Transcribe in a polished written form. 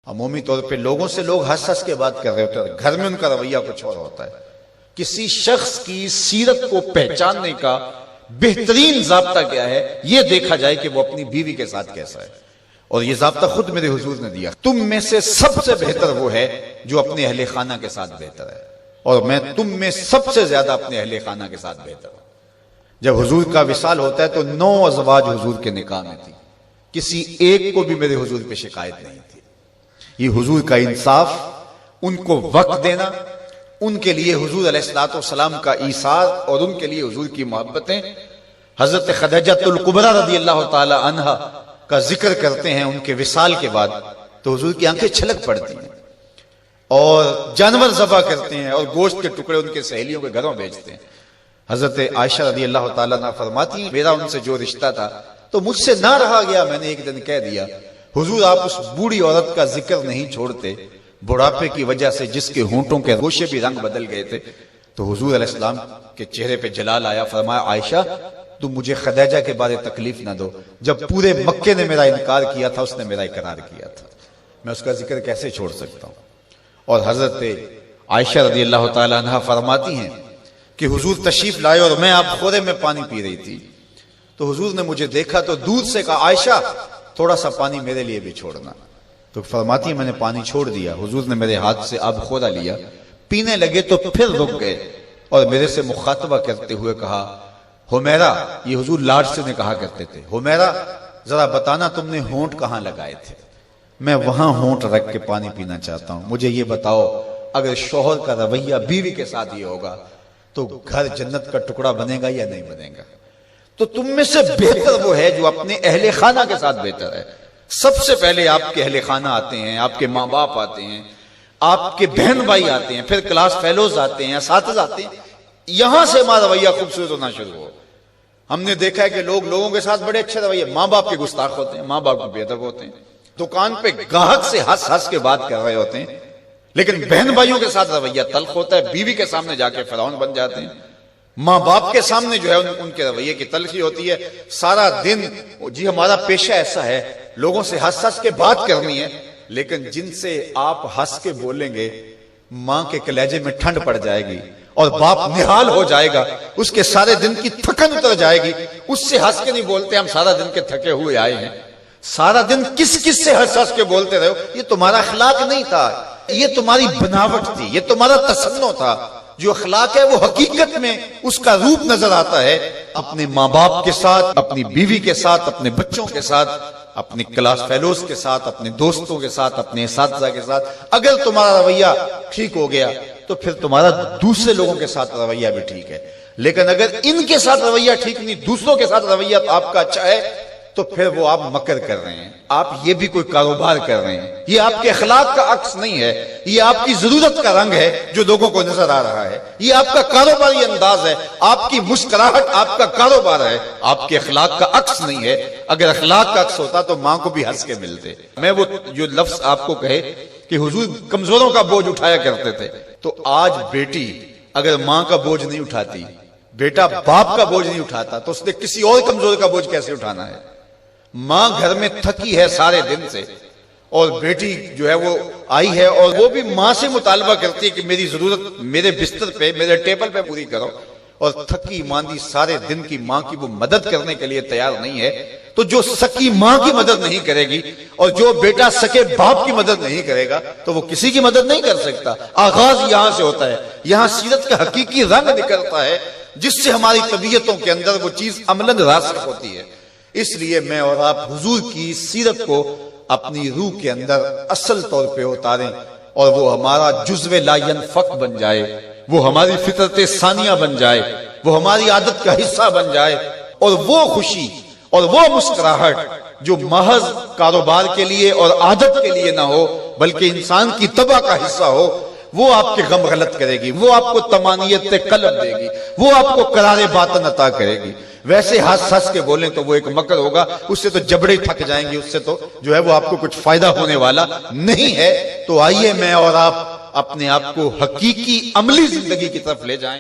عمومی طور پہ لوگوں سے لوگ ہنس ہنس کے بات کر رہے ہوتے ہیں، گھر میں ان کا رویہ کچھ اور ہوتا ہے۔ کسی شخص کی سیرت کو پہچاننے کا بہترین ضابطہ کیا ہے، یہ دیکھا جائے کہ وہ اپنی بیوی کے ساتھ کیسا ہے، اور یہ ضابطہ خود میرے حضور نے دیا۔ تم میں سے سب سے بہتر وہ ہے جو اپنے اہل خانہ کے ساتھ بہتر ہے، اور میں تم میں سب سے زیادہ اپنے اہل خانہ کے ساتھ بہتر ہوں۔ جب حضور کا وصال ہوتا ہے تو 9 ازواج حضور کے نکاح میں تھی، کسی ایک کو بھی میرے حضور پہ شکایت نہیں تھی۔ یہ حضور کا انصاف، ان کو وقت دینا، ان کے لیے حضور علیہ الصلوۃ والسلام کا ایثار اور ان کے لیے حضور کی محبتیں۔ حضرت خدیجہ الکبریٰ رضی اللہ تعالی عنہا کا ذکر کرتے ہیں ان کے وصال کے بعد تو حضور کی آنکھیں چھلک پڑتی ہیں، اور جانور ذبح کرتے ہیں اور گوشت کے ٹکڑے ان کے سہیلیوں کے گھروں بھیجتے ہیں۔ حضرت عائشہ رضی اللہ تعالیٰ عنہ فرماتی ہیں میرا ان سے جو رشتہ تھا تو مجھ سے نہ رہا گیا، میں نے ایک دن کہہ دیا حضور آپ اس بوڑھی عورت کا ذکر نہیں چھوڑتے، بڑھاپے کی وجہ سے جس کے ہونٹوں کے گوشے بھی رنگ بدل گئے تھے۔ تو حضور علیہ السلام کے چہرے پہ جلال آیا، فرمایا عائشہ تم مجھے خدیجہ کے بارے تکلیف نہ دو، جب پورے مکے نے میرا انکار کیا تھا اس نے میرا اقرار کیا تھا، میں اس کا ذکر کیسے چھوڑ سکتا ہوں۔ اور حضرت عائشہ رضی اللہ تعالی عنہا فرماتی ہیں کہ حضور تشریف لائے اور میں آپ خورے میں پانی پی رہی تھی، تو حضور نے مجھے دیکھا تو دودھ سے کہا عائشہ تھوڑا سا پانی میرے لیے بھی چھوڑنا، تو فرماتی ہیں میں نے پانی چھوڑ دیا، حضور نے میرے ہاتھ سے آب خورا لیا، پینے لگے تو پھر رک گئے اور میرے سے مخاطبہ کرتے ہوئے کہا حمیرہ، یہ حضور لاڈ سے نے کہا کرتے تھے، حمیرہ ذرا بتانا تم نے ہونٹ کہاں لگائے تھے، میں وہاں ہونٹ رکھ کے پانی پینا چاہتا ہوں، مجھے یہ بتاؤ اگر شوہر کا رویہ بیوی کے ساتھ یہ ہوگا تو گھر جنت کا ٹکڑا بنے گا یا نہیں بنے گا؟ تو تم میں سے بہتر وہ ہے جو اپنے اہل خانہ کے ساتھ بہتر ہے۔ سب سے پہلے آپ کے اہل خانہ آتے ہیں، آپ کے ماں باپ آتے ہیں، آپ کے بہن بھائی آتے ہیں، پھر کلاس فیلوز آتے ہیں، اساتذہ آتے ہیں، یہاں سے ہمارا رویہ خوبصورت ہونا شروع ہو۔ ہم نے دیکھا ہے کہ لوگوں کے ساتھ بڑے اچھے رویے، ماں باپ کے گستاخ ہوتے ہیں، ماں باپ کے بے ادب ہوتے ہیں، دکان پہ گاہک سے ہنس ہنس کے بات کر رہے ہوتے ہیں، لیکن بہن بھائیوں کے ساتھ رویہ تلخ ہوتا ہے، بیوی کے سامنے جا کے فرعون بن جاتے ہیں، ماں باپ کے سامنے جو ہے ان کے رویے کی تلخی ہوتی ہے۔ سارا دن جی ہمارا پیشہ ایسا ہے لوگوں سے ہنس ہنس کے بات کرنی ہے، لیکن جن سے آپ ہنس کے بولیں گے ماں کے کلیجے میں ٹھنڈ پڑ جائے گی اور باپ نہال ہو جائے گا، اس کے سارے دن کی تھکن اتر جائے گی، اس سے ہنس کے نہیں بولتے ہم سارا دن کے تھکے ہوئے آئے ہیں، سارا دن کس کس سے ہنس ہنس کے بولتے رہے ہو، یہ تمہارا اخلاق نہیں تھا، یہ تمہاری بناوٹ تھی، یہ تمہارا تصنع تھا۔ جو اخلاق ہے وہ حقیقت میں اس کا روپ نظر آتا ہے اپنے ماں باپ کے ساتھ، اپنی بیوی کے ساتھ، اپنے بچوں کے ساتھ، اپنے کلاس فیلوز کے ساتھ، اپنے دوستوں کے ساتھ، اپنے اساتذہ کے ساتھ۔ اگر تمہارا رویہ ٹھیک ہو گیا تو پھر تمہارا دوسرے لوگوں کے ساتھ رویہ بھی ٹھیک ہے، لیکن اگر ان کے ساتھ رویہ ٹھیک نہیں، دوسروں کے ساتھ رویہ آپ کا اچھا ہے تو پھر وہ آپ مکر کر رہے ہیں، آپ یہ بھی کوئی کاروبار کر رہے ہیں، یہ آپ کے اخلاق کا عکس نہیں ہے، یہ آپ کی ضرورت کا رنگ ہے جو لوگوں کو نظر آ رہا ہے، یہ آپ کا کاروباری انداز ہے، آپ کی مسکراہٹ آپ کا کاروبار ہے، آپ کے اخلاق کا عکس نہیں ہے۔ اگر اخلاق کا عکس ہوتا تو ماں کو بھی ہنس کے ملتے۔ میں وہ جو لفظ آپ کو کہے کہ حضور کمزوروں کا بوجھ اٹھایا کرتے تھے، تو آج بیٹی اگر ماں کا بوجھ نہیں اٹھاتی، بیٹا باپ کا بوجھ نہیں اٹھاتا، تو اس نے کسی اور کمزور کا بوجھ کیسے اٹھانا ہے؟ ماں گھر میں تھکی ہے سارے دن سے اور بیٹی جو ہے وہ آئی ہے اور وہ بھی ماں سے مطالبہ کرتی ہے کہ میری ضرورت میرے بستر پہ، میرے ٹیبل پہ پوری کرو، اور تھکی ماندی سارے دن کی ماں کی وہ مدد کرنے کے لیے تیار نہیں ہے، تو جو سکی ماں کی مدد نہیں کرے گی اور جو بیٹا سکے باپ کی مدد نہیں کرے گا تو وہ کسی کی مدد نہیں کر سکتا۔ آغاز یہاں سے ہوتا ہے، یہاں سیرت کا حقیقی رنگ نکلتا ہے جس سے ہماری طبیعتوں کے اندر وہ چیز عملاً راسخ ہوتی ہے۔ اس لیے میں اور آپ حضور کی سیرت کو اپنی روح کے اندر اصل طور پہ اتاریں اور وہ ہمارا جزو لا ينفک بن جائے، وہ ہماری فطرت ثانیہ بن جائے، وہ ہماری عادت کا حصہ بن جائے، اور وہ خوشی اور وہ مسکراہٹ جو محض کاروبار کے لیے اور عادت کے لیے نہ ہو بلکہ انسان کی طبع کا حصہ ہو، وہ آپ کے غم غلط کرے گی، وہ آپ کو طمانیت قلب دے گی، وہ آپ کو قرار باطن عطا کرے گی۔ ویسے ہنس ہنس کے بولیں تو وہ ایک مکر ہوگا، اس سے تو جبڑے تھک جائیں گے، اس سے تو جو ہے وہ آپ کو کچھ فائدہ ہونے والا نہیں ہے۔ تو آئیے میں اور آپ اپنے آپ کو حقیقی عملی زندگی کی طرف لے جائیں۔